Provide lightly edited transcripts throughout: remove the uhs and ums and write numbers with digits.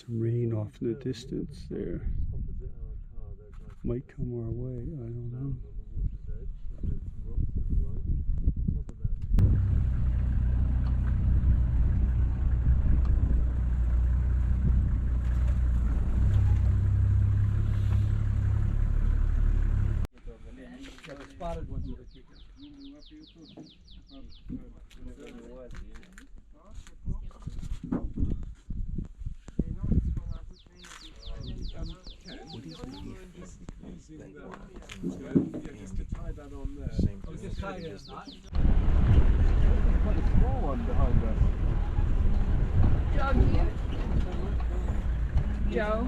some rain off in the distance there. Might come our way, I don't know. Spotted ones. Just to tie that on there. Just tie it as not. Quite a small one behind us. Joe,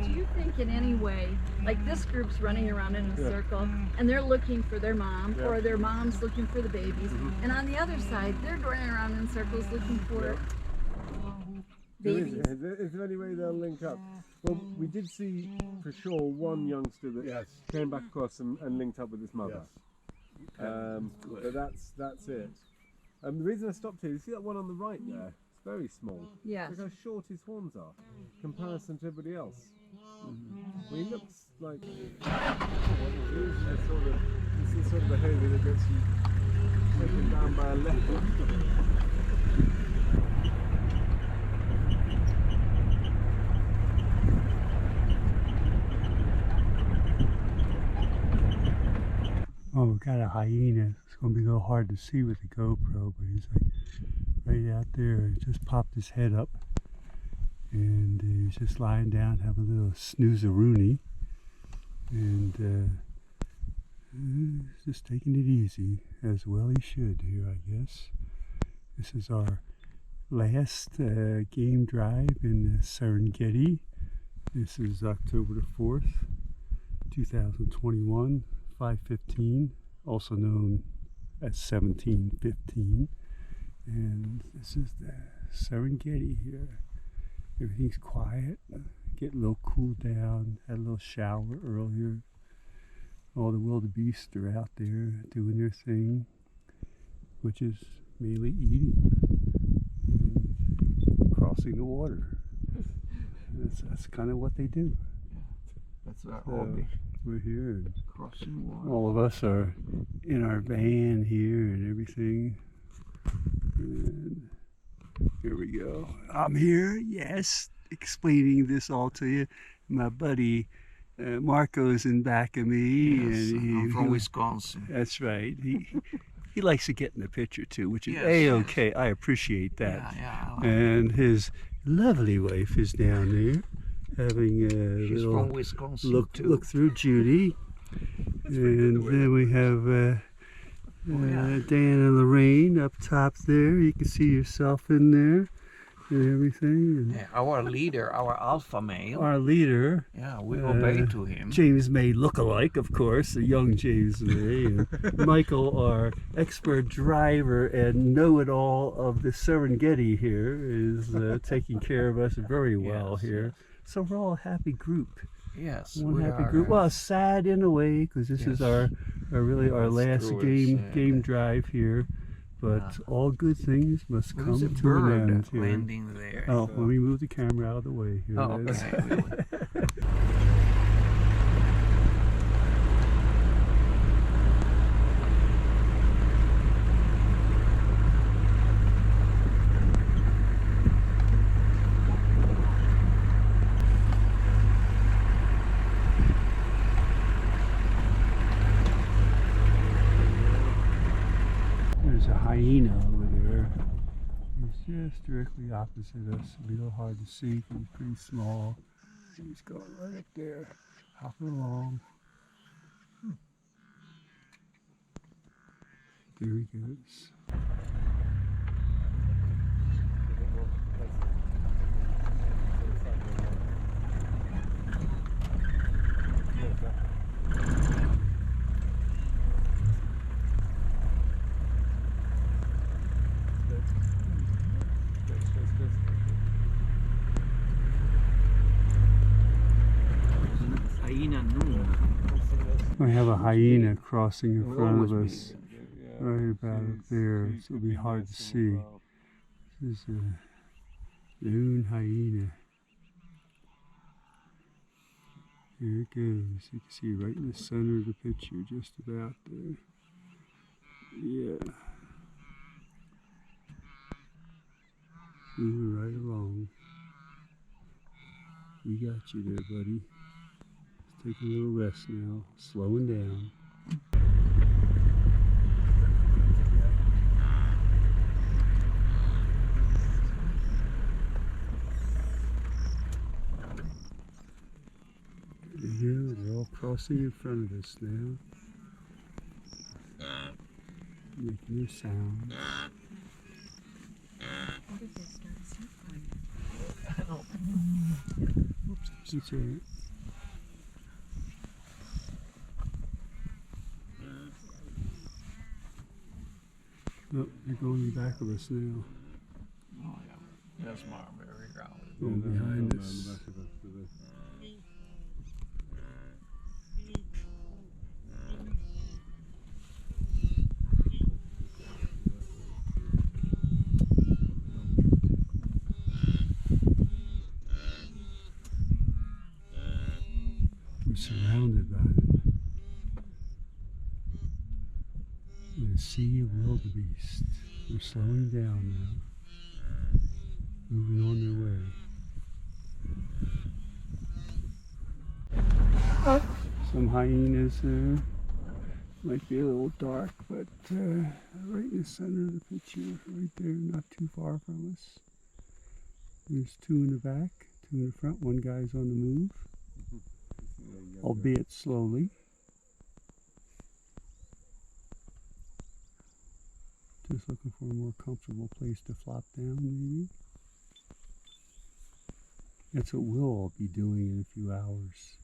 do you think in any way, like this group's running around in a circle and they're looking for their mom, or their mom's looking for the babies, and on the other side they're running around in circles looking for babies? Is there any way they'll link up? Well, we did see for sure one youngster that came back across and linked up with his mother. But that's it. The reason I stopped here, you see that one on the right there? It's very small. Yes. Look how short his horns are in comparison to everybody else. Well, he looks like this is the sort of behaviour that gets you taken down by a leopard. Oh, we've got a hyena. It's going to be a little hard to see with the GoPro, but he's like right out there. He just popped his head up, and he's just lying down, having a little snooze-a-rooney, and just taking it easy, as well he should here, I guess. This is our last game drive in the Serengeti. This is October the 4th, 2021. 5:15, also known as 17:15, and this is the Serengeti here. Everything's quiet, get a little cooled down, had a little shower earlier. All the wildebeest are out there doing their thing, which is mainly eating and crossing the water. That's kind of what they do. That's our hobby. We're here, and Crossing water. all of us are in our van here and everything. And here we go. I'm here, yes, explaining this all to you. My buddy Marco's in back of me. Yes, and I'm from Wisconsin. That's right. He likes to get in the picture too, which is Yes, A-okay. I appreciate that. Yeah, I like And his lovely wife is down there, having a She's little from Wisconsin too. look through Judy. And then we have Dan and Lorraine up top there. You can see yourself in there and everything. And Our leader, our alpha male. our leader, Yeah, we obey to him. James May look-alike, of course, the young James May. And Michael, our expert driver and know-it-all of the Serengeti here, is taking care of us very well here. So we're all a happy group. Yes, One we happy are, group. Well, sad in a way, because this is our last true, game drive here. But all good things must There's a come to bird an end here. landing there. Oh, let me move the camera out of the way here. Oh, okay. There's a hyena over there. He's just directly opposite us. It'll be a little hard to see because he's pretty small. He's going right up there, hopping along. There he goes. Hyena noon. We have a hyena crossing in front of us, right about up there, so it'll be hard to see. This is a loon hyena. Here it goes. You can see right in the center of the picture, just about there. Yeah. Moving right along. We got you there, buddy. Let's take a little rest now. Slowing down. Here, they're all crossing in front of us now. Making their sounds. What if they start circling? Oops, that's all right. Oh, they're going back of us now. Oh, yeah. That's Marbury Ground. Going behind Around us. the back of us to the- We're surrounded by them. In a sea of wildebeest. They're slowing down now. Moving on their way. Some hyenas there. Might be a little dark, but right in the center of the picture, right there, not too far from us. There's two in the back, two in the front. One guy's on the move, albeit slowly. Just looking for a more comfortable place to flop down, maybe. That's what we'll all be doing in a few hours.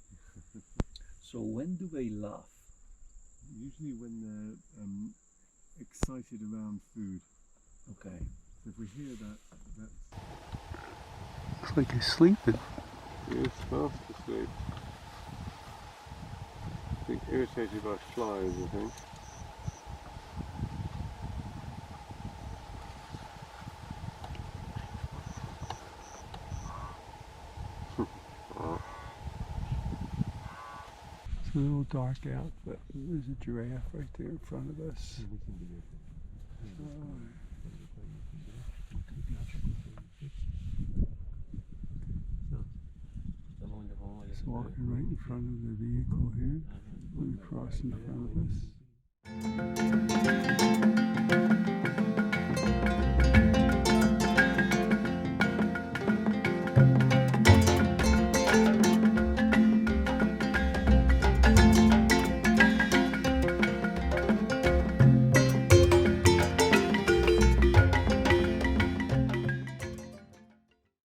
So when do they laugh? Usually when they're excited around food. Okay. So if we hear that, that's... Looks like he's sleeping. It's fast asleep. I think irritated by flies, I think. It's a little dark out, but there's a giraffe right there in front of us. It's walking right in front of the vehicle here. We're crossing in front of us.